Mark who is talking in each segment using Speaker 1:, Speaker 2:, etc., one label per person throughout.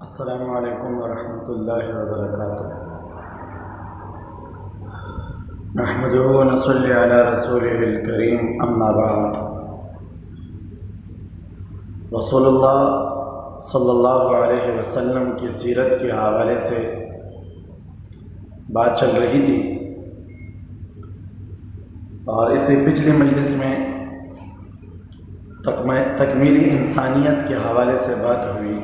Speaker 1: السلام علیکم ورحمۃ اللہ وبرکاتہ۔ نحمده ونصلی علی رسوله الکریم، اما بعد۔ رسول اللہ صلی اللہ علیہ وسلم کی سیرت کے حوالے سے بات چل رہی تھی، اور اس سے پچھلی مجلس میں تکمیلی انسانیت کے حوالے سے بات ہوئی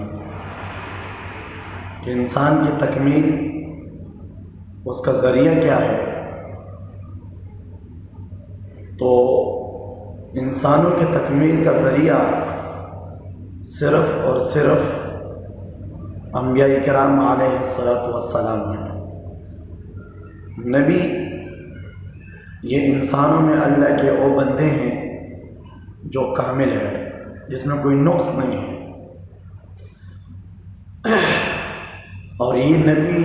Speaker 1: کہ انسان کی تکمیل اس کا ذریعہ کیا ہے۔ تو انسانوں کی تکمیل کا ذریعہ صرف اور صرف انبیاء کرام علیہ الصلاۃ والسلام ہے۔ نبی یہ انسانوں میں اللہ کے وہ بندے ہیں جو کامل ہے، جس میں کوئی نقص نہیں ہے، اور یہ نبی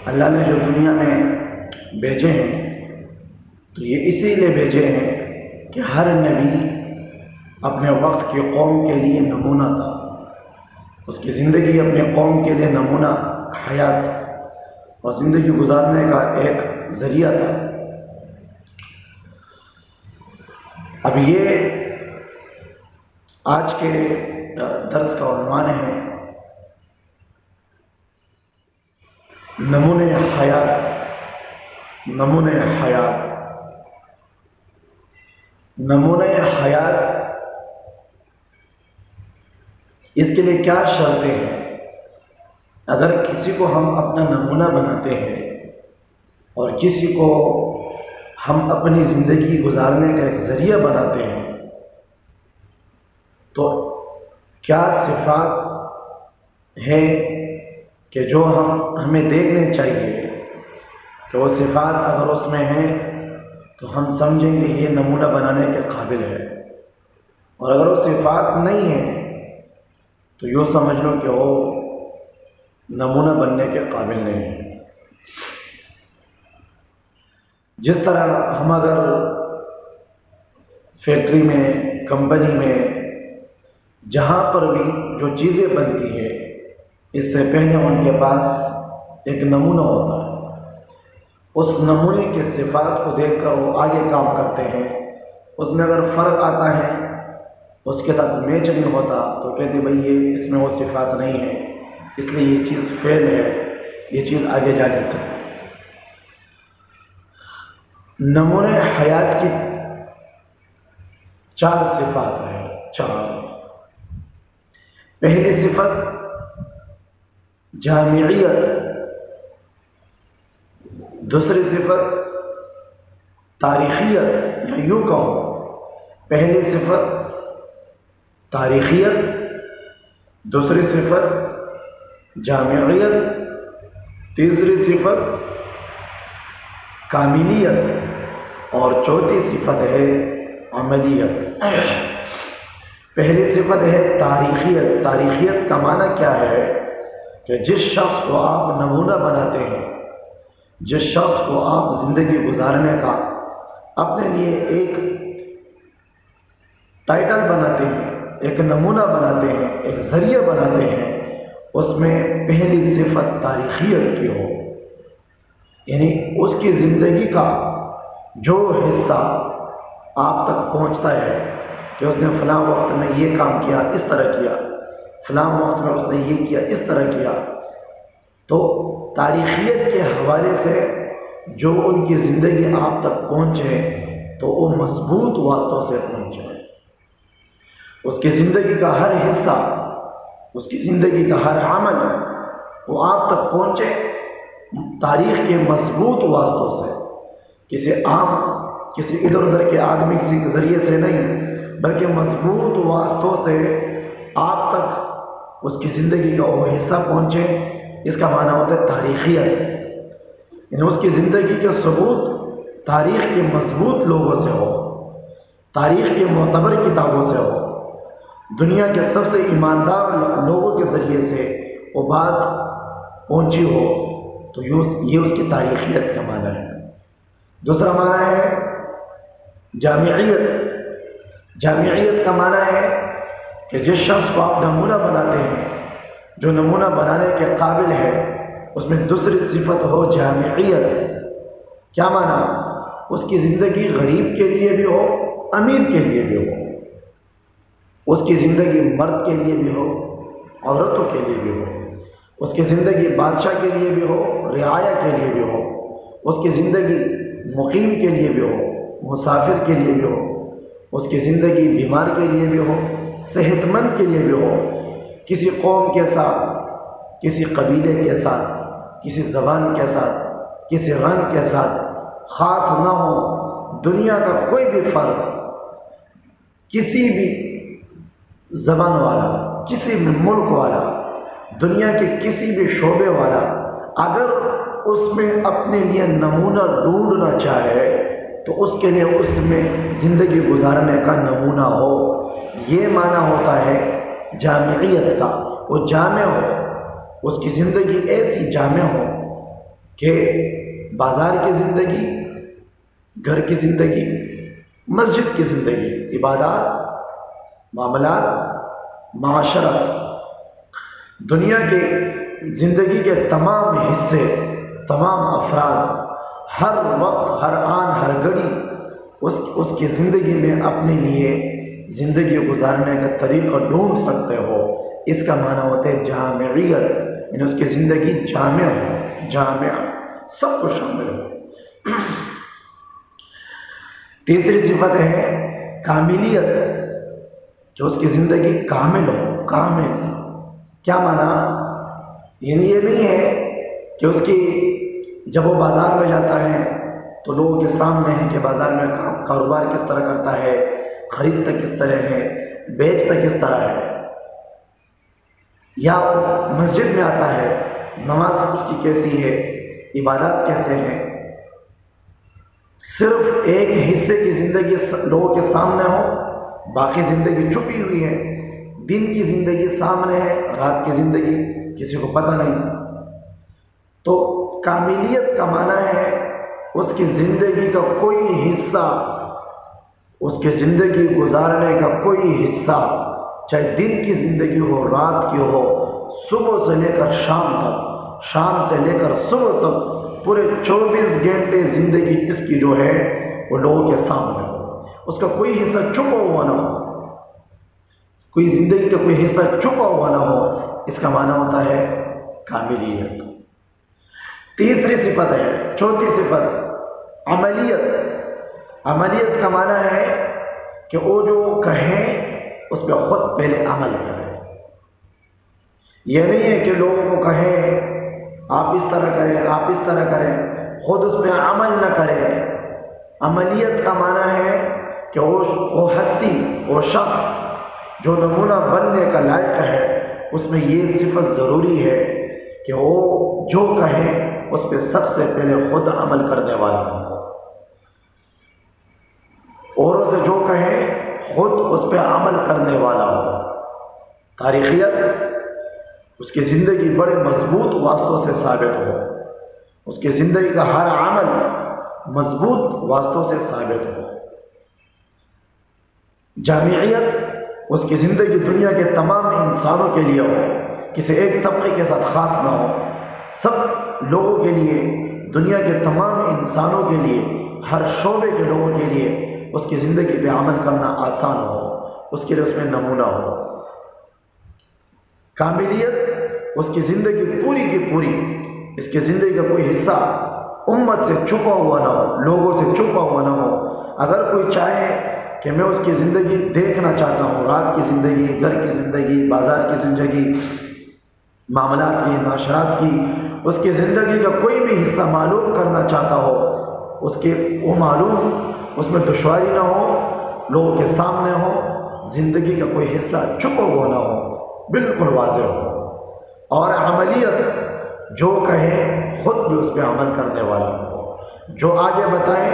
Speaker 1: اللہ نے جو دنیا میں بھیجے ہیں تو یہ اسی لیے بھیجے ہیں کہ ہر نبی اپنے وقت کی قوم کے لیے نمونہ تھا، اس کی زندگی اپنے قوم کے لیے نمونہ حیات اور زندگی گزارنے کا ایک ذریعہ تھا۔ اب یہ آج کے درس کا عنوان ہے نمونۂ حیات۔ نمونۂ حیات، نمونۂ حیات، اس کے لیے کیا شرطیں ہیں؟ اگر کسی کو ہم اپنا نمونہ بناتے ہیں اور کسی کو ہم اپنی زندگی گزارنے کا ایک ذریعہ بناتے ہیں، تو کیا صفات ہے کہ جو ہمیں دیکھنے چاہیے کہ وہ صفات اگر اس میں ہیں تو ہم سمجھیں گے یہ نمونہ بنانے کے قابل ہے، اور اگر وہ صفات نہیں ہیں تو یوں سمجھ لو کہ وہ نمونہ بننے کے قابل نہیں ہے۔ جس طرح ہم اگر فیکٹری میں، کمپنی میں، جہاں پر بھی جو چیزیں بنتی ہے، اس سے پہلے ان کے پاس ایک نمونہ ہوتا ہے، اس نمونے کے صفات کو دیکھ کر وہ آگے کام کرتے ہیں۔ اس میں اگر فرق آتا ہے، اس کے ساتھ میچ نہیں ہوتا، تو کہتے بھائی یہ اس میں وہ صفات نہیں ہے، اس لیے یہ چیز فیل ہے، یہ چیز آگے جا نہیں سکتی۔ نمونۂ حیات کی 4 صفات ہیں، 4۔ پہلی صفت جامعیت، دوسری صفت تاریخیت، یا یوں کہو پہلی صفت تاریخیت، دوسری صفت جامعیت، تیسری صفت کاملیت، اور چوتھی صفت ہے عملیت۔ پہلی صفت ہے تاریخیت۔ تاریخیت کا معنی کیا ہے کہ جس شخص کو آپ نمونہ بناتے ہیں، جس شخص کو آپ زندگی گزارنے کا اپنے لیے ایک ٹائٹل بناتے ہیں، ایک نمونہ بناتے ہیں، ایک ذریعہ بناتے ہیں، اس میں پہلی صفت تاریخیت کی ہو، یعنی اس کی زندگی کا جو حصہ آپ تک پہنچتا ہے کہ اس نے فلاں وقت میں یہ کام کیا، اس طرح کیا، فلاں وقت میں اس نے یہ کیا، اس طرح کیا، تو تاریخیت کے حوالے سے جو ان کی زندگی آپ تک پہنچے تو وہ مضبوط واسطوں سے پہنچے، اس کی زندگی کا ہر حصہ، اس کی زندگی کا ہر عمل وہ آپ تک پہنچے تاریخ کے مضبوط واسطوں سے، کسی ادھر ادھر کے آدمی کسی کے ذریعے سے نہیں، بلکہ مضبوط واسطوں سے آپ تک اس کی زندگی کا وہ حصہ پہنچے۔ اس کا معنی ہوتا ہے تاریخیت، یعنی اس کی زندگی کے ثبوت تاریخ کے مضبوط لوگوں سے ہو، تاریخ کے معتبر کتابوں سے ہو، دنیا کے سب سے ایماندار لوگوں کے ذریعے سے وہ بات پہنچی ہو، تو یہ اس کی تاریخیت کا معنی ہے۔ دوسرا معنی ہے جامعیت۔ جامعیت کا معنی ہے کہ جس شخص کو آپ نمونہ بناتے ہیں جو نمونہ بنانے کے قابل ہے، اس میں دوسری صفت ہو جامعیت۔ کیا معنی؟ اس کی زندگی غریب کے لیے بھی ہو، امیر کے لیے بھی ہو، اس کی زندگی مرد کے لیے بھی ہو، عورتوں کے لیے بھی ہو، اس کی زندگی بادشاہ کے لیے بھی ہو، رعایا کے لیے بھی ہو، اس کی زندگی مقیم کے لیے بھی ہو، مسافر کے لیے بھی ہو، اس کی زندگی بیمار کے لیے بھی ہو، صحت مند کے لیے بھی ہو، کسی قوم کے ساتھ، کسی قبیلے کے ساتھ، کسی زبان کے ساتھ، کسی رنگ کے ساتھ خاص نہ ہو، دنیا کا کوئی بھی فرد، کسی بھی زبان والا، کسی بھی ملک والا، دنیا کے کسی بھی شعبے والا، اگر اس میں اپنے لیے نمونہ ڈھونڈنا چاہے تو اس کے لیے اس میں زندگی گزارنے کا نمونہ ہو۔ یہ معنی ہوتا ہے جامعیت کا، وہ جامع ہو، اس کی زندگی ایسی جامع ہو کہ بازار کی زندگی، گھر کی زندگی، مسجد کی زندگی، عبادات، معاملات، معاشرت، دنیا کے زندگی کے تمام حصے، تمام افراد، ہر وقت، ہر آن، ہر گھڑی اس کی زندگی میں اپنے لیے زندگی گزارنے کا طریقہ ڈھونڈ سکتے ہو۔ اس کا معنی ہوتا ہے جامعیت، یعنی اس کی زندگی جامع ہو، جامع، سب کو شامل ہو۔ تیسری صفت ہے کاملیت، جو اس کی زندگی کامل ہو، کامل۔ کیا معنی؟ یعنی یہ نہیں ہے کہ اس کی جب وہ بازار میں جاتا ہے تو لوگوں کے سامنے ہے کہ بازار میں کاروبار کس طرح کرتا ہے، خریدتا کس طرح ہے، بیچتا کس طرح ہے، یا مسجد میں آتا ہے، نماز اس کی کیسی ہے، عبادات کیسے ہیں، صرف ایک حصے کی زندگی لوگوں کے سامنے ہو، باقی زندگی چھپی ہوئی ہے، دن کی زندگی سامنے ہے، رات کی زندگی کسی کو پتہ نہیں۔ تو کاملیت کا معنی ہے اس کی زندگی کا کوئی حصہ، اس کی زندگی گزارنے کا کوئی حصہ، چاہے دن کی زندگی ہو، رات کی ہو، صبح سے لے کر شام تک، شام سے لے کر صبح تک، پورے 24 گھنٹے زندگی اس کی جو ہے وہ لوگوں کے سامنے ہو، اس کا کوئی حصہ چھپا ہوا نہ ہو، کوئی زندگی کا کوئی حصہ چھپا ہوا نہ ہو۔ اس کا معنی ہوتا ہے کاملیت۔ تیسری صفت ہے، چوتھی صفت عملیت۔ عملیت کا معنی ہے کہ وہ جو کہیں اس پہ خود پہلے عمل کرے۔ یہ نہیں ہے کہ لوگوں کو کہیں آپ اس طرح کریں، آپ اس طرح کریں، خود اس پہ عمل نہ کرے۔ عملیت کا معنی ہے کہ وہ ہستی، وہ شخص جو نمونہ بننے کا لائق ہے، اس میں یہ صفت ضروری ہے کہ وہ جو کہے اس پہ سب سے پہلے خود عمل کرنے والا ہو، اوروں سے جو کہے خود اس پہ عمل کرنے والا ہو۔ تاریخیت اس کی زندگی بڑے مضبوط واسطوں سے ثابت ہو، اس کی زندگی کا ہر عمل مضبوط واسطوں سے ثابت ہو۔ جامعیت اس کی زندگی دنیا کے تمام انسانوں کے لیے ہو، کسی ایک طبقے کے ساتھ خاص نہ ہو، سب لوگوں کے لیے، دنیا کے تمام انسانوں کے لیے، ہر شعبے کے لوگوں کے لیے اس کی زندگی پہ عمل کرنا آسان ہو، اس کے لیے اس میں نمونہ ہو۔ کاملیت اس کی زندگی پوری کی پوری، اس کی زندگی کا کوئی حصہ امت سے چھپا ہوا نہ ہو، لوگوں سے چھپا ہوا نہ ہو۔ اگر کوئی چاہے کہ میں اس کی زندگی دیکھنا چاہتا ہوں، رات کی زندگی، گھر کی زندگی، بازار کی زندگی، معاملات کی، معاشرات کی، اس کی زندگی کا کوئی بھی حصہ معلوم کرنا چاہتا ہو، اس کے وہ معلوم، اس میں دشواری نہ ہو، لوگوں کے سامنے ہو، زندگی کا کوئی حصہ چھپا ہوا نہ ہو، بالکل واضح ہو۔ اور عملیت جو کہے خود بھی اس پہ عمل کرنے والا ہو، جو آگے بتائے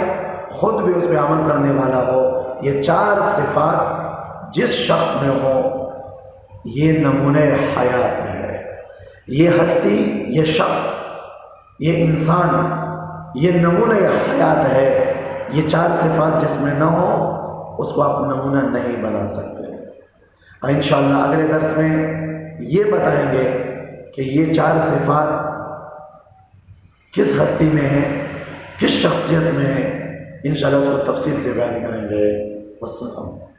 Speaker 1: خود بھی اس پہ عمل کرنے والا ہو۔ یہ چار صفات جس شخص میں ہو، یہ نمونہ حیات ہے۔ یہ ہستی، یہ شخص، یہ انسان، یہ نمونہ حیات ہے۔ یہ چار صفات جس میں نہ ہو اس کو آپ نمونہ نہیں بنا سکتے۔ اور انشاءاللہ اگلے درس میں یہ بتائیں گے کہ یہ 4 صفات کس ہستی میں ہیں، کس شخصیت میں ہیں، انشاءاللہ اس کو تفصیل سے بیان کریں گے۔ والسلام۔